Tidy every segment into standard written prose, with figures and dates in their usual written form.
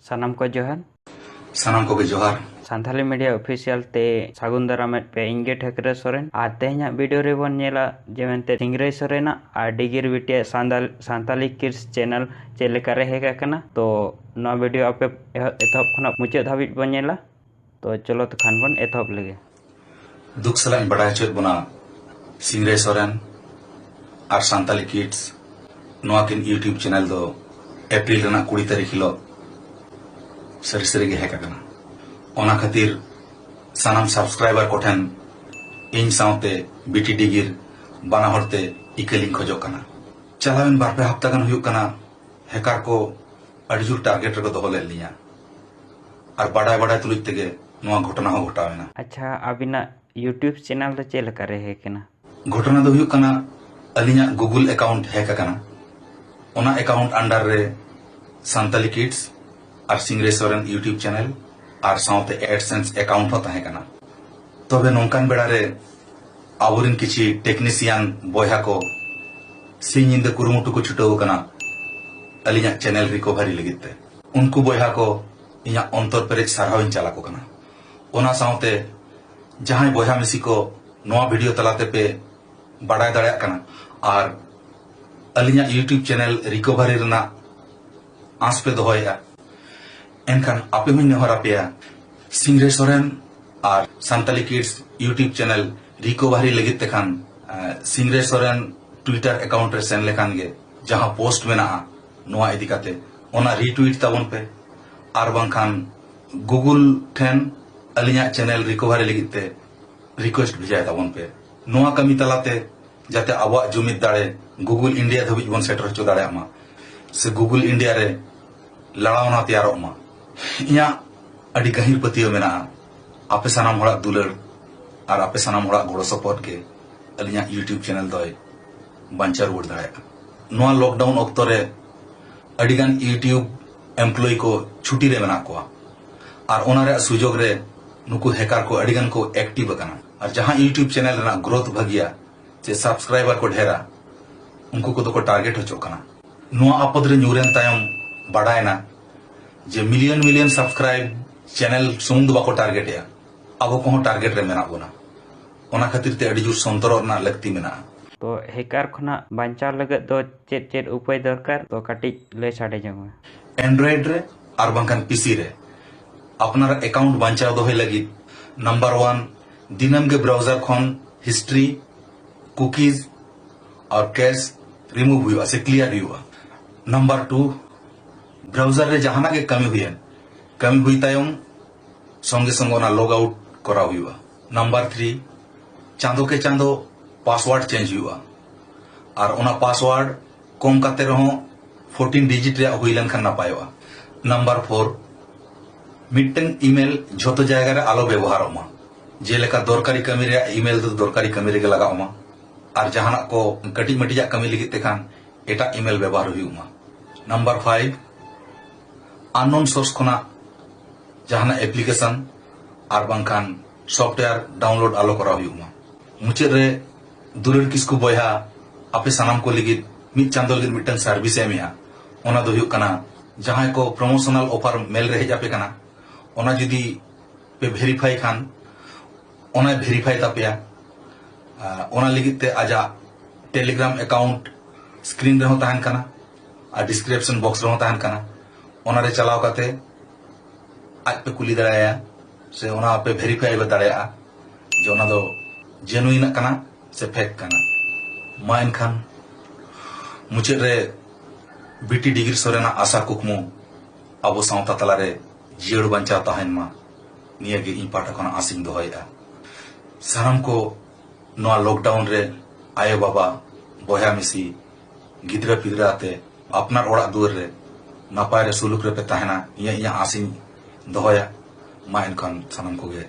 सानाम को जोहार सानाम को जोहार सानथाली मीडिया ऑफिशियल ते सागुन दारामेट पे इंगे ठेकरे सोरेन आ तेहना वीडियो रे बन नेला जेमेंते सिंगरे सोरेना आ डिगिर बिटिया सानताली किड्स चैनल चेलेका रे हेगा कना तो नवा वीडियो आपे एथप खना मुचे धाबिट बन नेला तो चलो तो खान बन एथप लगे दुख सलाइन बड़ा चोत बना सिंगरे सोरेन और सानताली किड्स नवा किन यूट्यूब चैनल दो अप्रैल रना 20 तारीख हिलो सरी सरी गे हेका कना ओना खातिर सानाम सब्सक्राइबर कोठेन इन साउते बीटी डिगिर बाना हरते इकेलिंग खोजो कना चलावेन बारपे हफ्ता गन हुयुक कना हैकर को अडिजुर टारगेट रको दोहो ले लिया और बड़ा बड़ा तुलित तेगे नवा घटना हो घटावेना। अच्छा अबिना यूट्यूब चैनल तो चेलेका रे हेकना घटना दो हुयुक कना अलिया गूगल अकाउंट हैका कना ओना अकाउंट अंडर रे सानताली किड्स और सिंगरे सोरेन यूट्यूब चैनल और साउते एडसेंस अकाउंट होता है कना तबे नोंकान बेड़ा रे आबुरिन किछि टेक्नीशियन बॉयहा को सिंगिंद कुरुमुटु को छुटाव कना अलिया चैनल रिकवरी लगिते उनको बॉयहा को इया अंतर पेरेज सारहाविन चला को कना ओना साउते जहां बॉयहा मिसी को नवा वीडियो तलाते पे बड़ाय दाड़या कना और अलिया यूट्यूब चैनल रिकवरी रना आस पे दोहया एनखान आपे हुई नेहरा पेया सिंगरे सोरेन और Santali kids YouTube channel recovery लगित तेखान सिंगरे सोरेन ट्विटर अकाउंट रे सेन लेखान गे जहां पोस्ट मेना नोआ इदिकाते ओना रीट्वीट ताबन पे और बांखान गूगल ठेन अलिया चैनल रिकवरी लगित ते रिक्वेस्ट भेजाय ताबन पे नोआ कमी तलाते जाते आवा जुमित दाड़े गूगल इंडिया धबिज बन सेटर हचो दाड़े मा से गूगल इंडिया रे लड़ावना तैयारों मा इया अड़ी गहिर पतियो मेना आपे सानाम होड़ा दुलर और आपे सानाम होड़ा गोड़ो सपोर्ट के अलिया यूट्यूब चैनल दोय बंचर उड़ दाड़ेगा नोआ लॉकडाउन ऑक्टो रे अड़ीगान यूट्यूब एम्प्लॉय को छुट्टी रे मेना कोआ और ओना रे सुजोग रे नुकु हैकर को अड़ीगान को एक्टिव कना और जहां यूट्यूब चैनल रे ग्रोथ भगिया जे सब्सक्राइबर को ढेरा उनको को टारगेट हो चोकना नोआ आपद रे न्यूरेन तायम बड़ायना जे मिलियन सब्सक्राइब चैनल सुमुंग बाको टारगेट या अब को टारगेट रे मेना बोना ओना खातिर ते अडी जुर संतरो ना लगती मेना तो हैकर खना बांचाव लगत दो चेत चेत उपाय दरकार तो काटी ले साडे जंग एंड्रॉइड रे और बंकन पीसी रे अपनार अकाउंट बांचाव दोहे लगी नंबर 1 दिनम के ब्राउजर खन हिस्ट्री कुकीज और कैश रिमूव हुआ से क्लियर हुआ नंबर 2 ब्राउजर रे जहाना के कमी हुई तायम संगे संगे ना लॉग आउट करा हुआ नंबर 3 चांदो के चांदो पासवर्ड चेंज हुआ और ओना पासवर्ड कम काते रहो 14 डिजिट रे हुई लनखान नापायवा नंबर 4 मिटन ईमेल झोतो जायगा रे आलो व्यवहार मा जेलेका दरकारी कमी रे ईमेल दो दरकारी कमी रे लगाओ मा और जहाना को कटी मटिया कमी लगी तेखान एटा ईमेल व्यवहार हुआ नंबर 5 अननोन सोर्स खना जहाना एप्लीकेशन और बांखान सॉफ्टवेयर डाउनलोड आलो करा हुआ मुचे रे दुलर किसको बॉयहा आपे सानाम को लगी मिट चांदो लगी मिटन सर्विस एमिया ओना दो हुयुक कना जहां को प्रमोशनल ऑफर मेल रे हेजापे कना ओना जुदी पे वेरीफाई खान ओना वेरीफाई तापेया ओना लगी ते आजा टेलीग्राम अकाउंट स्क्रीन रे हो ताहन कना और डिस्क्रिप्शन बॉक्स रे हो ताहन कना ओना रे चलाव काते आज पे कुली दाड़ाया से ओना पे वेरीफाई दाड़ाया जो ओना दो जेनुइन कना से फेक कना मा इनखान मुचे रे बीटी डिग्री सोरेना आशा कुकमु अबो सावता तला रे जियड़ बंचा ताहन मा निये गे इन पाटा खना आसिंग दोहया सानाम को नोआ लॉकडाउन रे आयो बाबा बॉया मिसी गिद्रा पिद्रा आते अपना ओड़ा दुआर रे नापाय रे सुलुक रे पे ताहना इया आसिंग दोहया मा इनखान सानाम को गे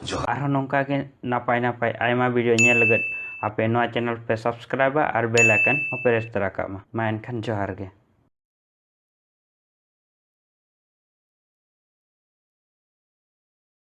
जोहार आरो नोंका के नापाय आयमा वीडियो नेल लगत आपे नोआ चैनल पे सब्सक्राइब और बेल आइकन प्रेस तरा मा इनखान जोहार गे।